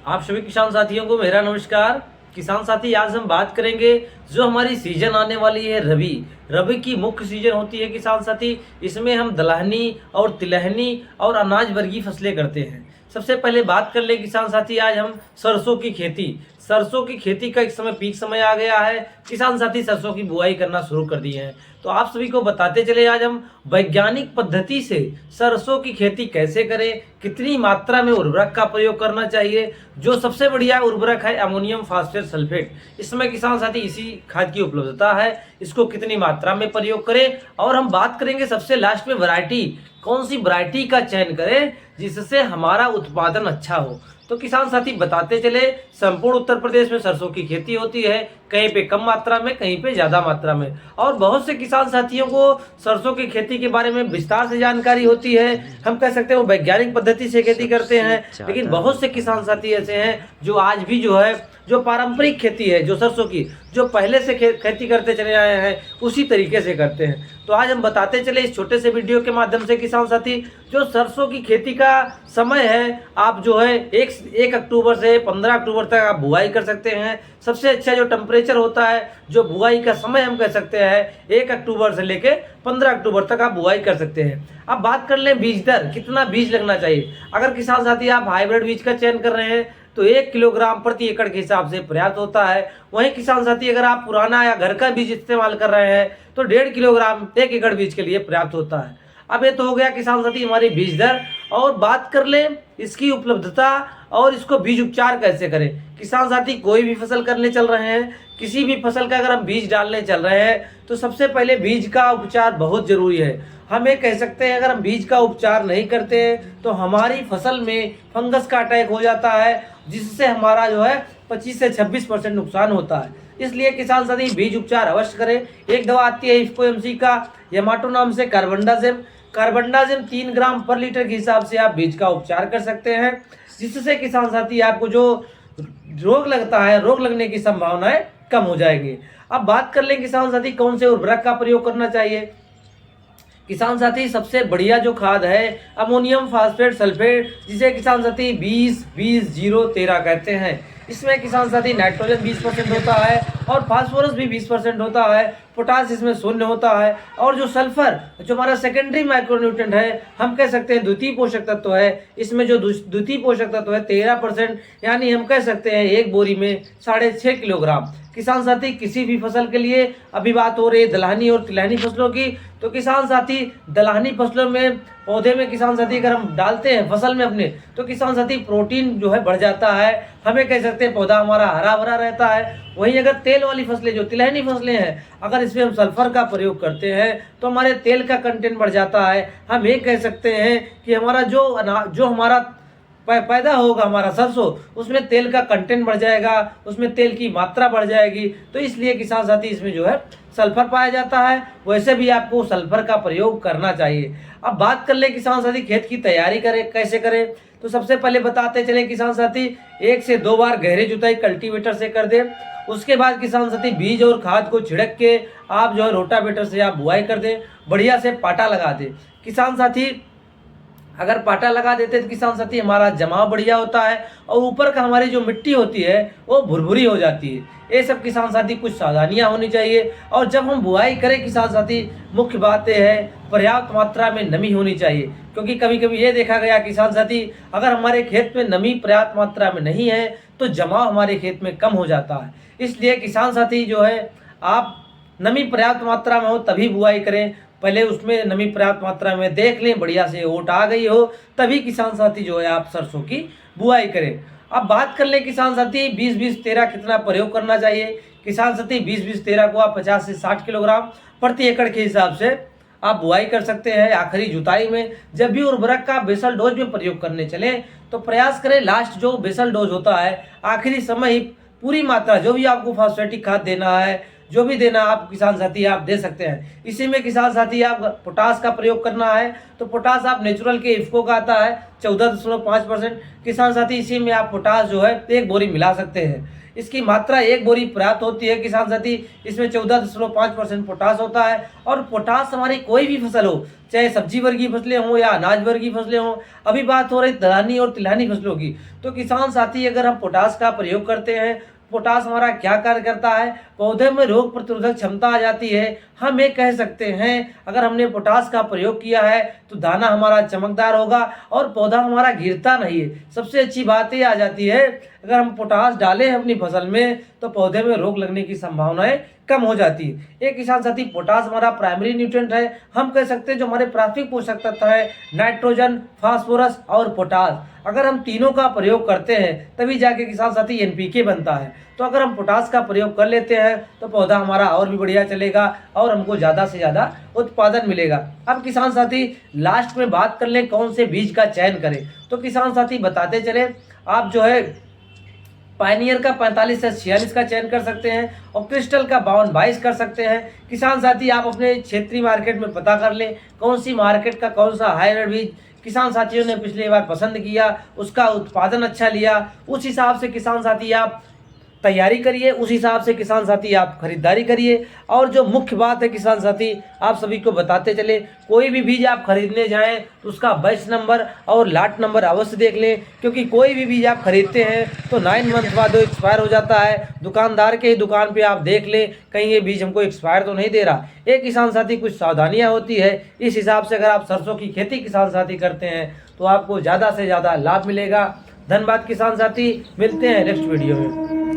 आप सभी किसान साथियों को मेरा नमस्कार। किसान साथी, आज हम बात करेंगे जो हमारी सीजन आने वाली है रबी। रबी की मुख्य सीजन होती है किसान साथी। इसमें हम दलहनी और तिलहनी और अनाज वर्गीय फसलें करते हैं। सबसे पहले बात कर ले किसान साथी, आज हम सरसों की खेती। सरसों की खेती का एक समय पीक समय आ गया है। किसान साथी सरसों की बुआई करना शुरू कर दिए हैं। तो आप सभी को बताते चले, आज हम वैज्ञानिक पद्धति से सरसों की खेती कैसे करें, कितनी मात्रा में उर्वरक का प्रयोग करना चाहिए। जो सबसे बढ़िया उर्वरक है अमोनियम फास्फेट सल्फेट, इसमें किसान साथी इसी खाद की उपलब्धता है। इसको कितनी मात्रा में प्रयोग करें, और हम बात करेंगे सबसे लास्ट में वैरायटी, कौन सी वैरायटी का चयन करें जिससे हमारा उत्पादन अच्छा हो। तो किसान साथी बताते चले, संपूर्ण उत्तर प्रदेश में सरसों की खेती होती है, कहीं पे कम मात्रा में, कहीं पे ज्यादा मात्रा में। और बहुत से किसान साथियों को सरसों की खेती के बारे में विस्तार से जानकारी होती है। हम कह सकते हैं वो वैज्ञानिक पद्धति से खेती करते हैं, लेकिन बहुत से किसान साथी ऐसे हैं जो आज भी जो है, जो पारंपरिक खेती है, जो सरसों की जो पहले से खेती करते चले आए हैं, उसी तरीके से करते हैं। तो आज हम बताते चले इस छोटे से वीडियो के माध्यम से किसान साथी, जो सरसों की खेती का समय है, आप जो है 1 अक्टूबर से 15 अक्टूबर तक आप बुआई कर सकते हैं। सबसे अच्छा जो टेम्परेचर होता है, जो बुआई का समय हम कह सकते हैं 1 अक्टूबर से लेके 15 अक्टूबर तक आप बुआई कर सकते हैं। अब बात कर लें बीज दर, कितना बीज लगना चाहिए। अगर किसान साथी आप हाइब्रिड बीज का चयन कर रहे हैं तो 1 किलोग्राम प्रति एकड़ के हिसाब से पर्याप्त होता है। वहीं किसान साथी अगर आप पुराना या घर का बीज इस्तेमाल कर रहे हैं तो 1.5 किलोग्राम 1 एकड़ बीज के लिए पर्याप्त होता है। अब ये तो हो गया किसान साथी हमारी बीज दर। और बात कर लें इसकी उपलब्धता और इसको बीज उपचार कैसे करें। किसान साथी कोई भी फसल करने चल रहे हैं, किसी भी फसल का अगर हम बीज डालने चल रहे हैं तो सबसे पहले बीज का उपचार बहुत जरूरी है। हम ये कह सकते हैं अगर हम बीज का उपचार नहीं करते हैं तो हमारी फसल में फंगस का अटैक हो जाता है, जिससे हमारा जो है 25 से 26% नुकसान होता है। इसलिए किसान साथी बीज उपचार अवश्य करें। एक दवा आती है इफ्को एमसी का, यामाटो नाम से, कार्बेंडाजिम। कार्बेंडाजिम 3 ग्राम पर लीटर के हिसाब से आप बीज का उपचार कर सकते हैं, जिससे किसान साथी आपको जो रोग लगता है, रोग लगने की संभावनाएं कम हो जाएंगी। अब बात कर लें किसान साथी कौन से उर्वरक का प्रयोग करना चाहिए। किसान साथी सबसे बढ़िया जो खाद है अमोनियम फास्फेट सल्फेट, जिसे किसान साथी 20-20-0-13 कहते हैं। इसमें किसान साथी नाइट्रोजन 20% होता है और फास्फोरस भी 20% होता है, पोटास इसमें 0 होता है। और जो सल्फर, जो हमारा सेकेंडरी माइक्रोन्यूट्रेंट है, हम कह सकते हैं द्वितीय पोषक तत्व है, इसमें जो द्वितीय पोषक तत्व है 13%, यानी हम कह सकते हैं एक बोरी में 6.5 किलोग्राम। किसान साथी किसी भी फसल के लिए, अभी बात हो रही है दलहनी और तिलहनी फसलों की, तो किसान साथी दलहनी फसलों में पौधे में किसान साथी अगर हम डालते हैं फसल में अपने, तो किसान साथी प्रोटीन जो है बढ़ जाता है, हमें कह सकते हैं पौधा हमारा हरा भरा रहता है। वहीं अगर तेल वाली फसलें, जो तिलहनी फसलें हैं, अगर इसमें हम सल्फर का प्रयोग करते हैं तो हमारे तेल का कंटेंट बढ़ जाता है। हम ये कह सकते हैं कि हमारा जो हमारा पैदा होगा हमारा सरसों, उसमें तेल का कंटेंट बढ़ जाएगा, उसमें तेल की मात्रा बढ़ जाएगी। तो इसलिए किसान साथी इसमें जो है सल्फर पाया जाता है, वैसे भी आपको सल्फर का प्रयोग करना चाहिए। अब बात कर ले किसान साथी खेत की तैयारी करें कैसे करें, तो सबसे पहले बताते चले किसान साथी 1 से 2 बार गहरी जुताई कल्टीवेटर से कर दें। उसके बाद किसान साथी बीज और खाद को छिड़क के आप जो है रोटावेटर से आप बुआई कर दें, बढ़िया से पाटा लगा दें। किसान साथी अगर पाटा लगा देते तो किसान साथी हमारा जमाव बढ़िया होता है और ऊपर का हमारी जो मिट्टी होती है वो भुरभुरी हो जाती है। ये सब किसान साथी कुछ सावधानियां होनी चाहिए। और जब हम बुआई करें किसान साथी, मुख्य बात यह है पर्याप्त मात्रा में नमी होनी चाहिए, क्योंकि कभी कभी ये देखा गया किसान साथी अगर हमारे खेत में नमी पर्याप्त मात्रा में नहीं है तो जमाव हमारे खेत में कम हो जाता है। इसलिए किसान साथी जो है आप नमी पर्याप्त मात्रा में हो तभी बुआई करें। पहले उसमें नमी पर्याप्त मात्रा में देख लें, बढ़िया से ओट आ गई हो, तभी किसान साथी जो है आप सरसों की बुआई करें। अब बात कर लें किसान साथी 20-20-13 कितना प्रयोग करना चाहिए। किसान साथी 20-20-13 को आप 50 से 60 किलोग्राम प्रति एकड़ के हिसाब से आप बुआई कर सकते हैं। आखिरी जुताई में जब भी उर्वरक का बेसल डोज में प्रयोग करने चले तो प्रयास करें लास्ट जो बेसल डोज होता है, आखिरी समय ही पूरी मात्रा जो भी आपको फॉस्फेटिक खाद देना है, जो भी देना आप किसान साथी आप दे सकते हैं। इसी में किसान साथी आप पोटास का प्रयोग करना है तो पोटास आप नेचुरल के इफ्को का आता है 14.5%। किसान साथी इसी में आप पोटास जो है 1 बोरी मिला सकते हैं। इसकी मात्रा 1 बोरी पर्याप्त होती है किसान साथी। इसमें 14.5% पोटास होता है। और पोटास हमारी कोई भी फसल हो, चाहे सब्जी वर्गीय फसलें हों या अनाज वर्गीय फसलें हों, अभी बात हो रही दलहनी और तिलहनी फसलों की, तो किसान साथी अगर हम पोटास का प्रयोग करते हैं, पोटास हमारा क्या कार्य करता है, पौधे में रोग प्रतिरोधक क्षमता आ जाती है। हम ये कह सकते हैं अगर हमने पोटास का प्रयोग किया है तो दाना हमारा चमकदार होगा और पौधा हमारा गिरता नहीं है। सबसे अच्छी बात ये आ जाती है अगर हम पोटास डालें अपनी फसल में तो पौधे में रोग लगने की संभावनाएं कम हो जाती है। एक किसान साथी पोटास हमारा प्राइमरी न्यूट्रिएंट है, हम कह सकते हैं जो हमारे प्राथमिक पोषक तत्व है नाइट्रोजन, फास्फोरस और पोटास। अगर हम तीनों का प्रयोग करते हैं तभी जाके किसान साथी एनपीके बनता है। तो अगर हम पोटास का प्रयोग कर लेते हैं तो पौधा हमारा और भी बढ़िया चलेगा और हमको ज़्यादा से ज़्यादा उत्पादन मिलेगा। अब किसान साथी लास्ट में बात कर लें कौन से बीज का चयन करें, तो किसान साथी बताते चले आप जो है पायनियर का 45 से 46 का चयन कर सकते हैं और क्रिस्टल का 52-22 कर सकते हैं। किसान साथी आप अपने क्षेत्रीय मार्केट में पता कर लें कौन सी मार्केट का कौन सा हाइब्रिड बीज किसान साथियों ने पिछली बार पसंद किया, उसका उत्पादन अच्छा लिया, उस हिसाब से किसान साथी आप तैयारी करिए, उस हिसाब से किसान साथी आप खरीदारी करिए। और जो मुख्य बात है किसान साथी आप सभी को बताते चले, कोई भी बीज आप खरीदने जाएं तो उसका बैच नंबर और लाट नंबर अवश्य देख लें, क्योंकि कोई भी बीज आप खरीदते हैं तो 9 मंथ बाद वो एक्सपायर हो जाता है। दुकानदार के ही दुकान पे आप देख लें कहीं ये बीज हमको एक्सपायर तो नहीं दे रहा। एक किसान साथी कुछ सावधानियाँ होती है, इस हिसाब से अगर आप सरसों की खेती किसान साथी करते हैं तो आपको ज़्यादा से ज़्यादा लाभ मिलेगा। धन्यवाद किसान साथी, मिलते हैं नेक्स्ट वीडियो में।